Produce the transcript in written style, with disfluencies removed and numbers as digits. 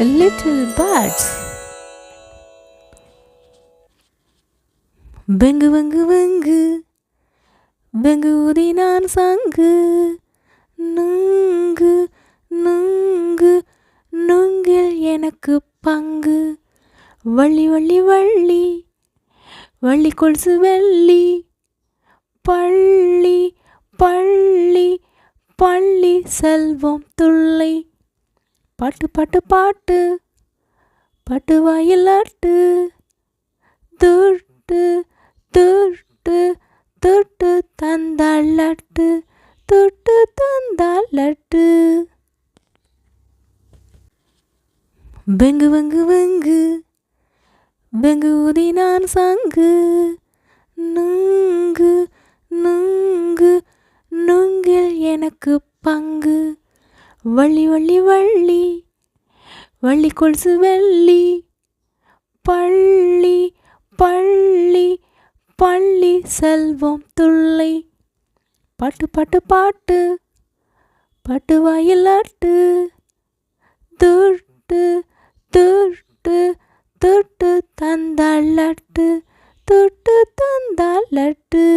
little birds. வெங்கு வெங்கு வெங்கு வெங்கு ஊதினான் சங்கு, நுங்கு நுங்கு நுங்கில் எனக்கு பங்கு. வள்ளி வள்ளி வள்ளி வள்ளி கொலுசு வெள்ளி, பள்ளி பள்ளி பள்ளி செல்வம் துள்ளை. பாட்டு பாட்டு பாட்டு பாட்டு வாயில் அட்டு, துட்டு துட்டு துட்டு தந்தாள் லட்டு, துட்டு தந்தாள் லட்டு. வெங்கு வெங்கு வெங்கு வெங்கு ஊதினான் சங்கு, நுங்கு நுங்கு நுங்கில் எனக்கு பங்கு. வள்ளி வள்ளி வள்ளி வள்ளி கொலுசு வெள்ளி, பள்ளி பள்ளி பள்ளி செல்வம் துள்ளை. பாட்டு பாட்டு பாட்டு பாட்டு வாயில் அட்டு, துட்டு துட்டு துட்டு தந்தாள் லட்டு, துட்டு தந்தாள் லட்டு.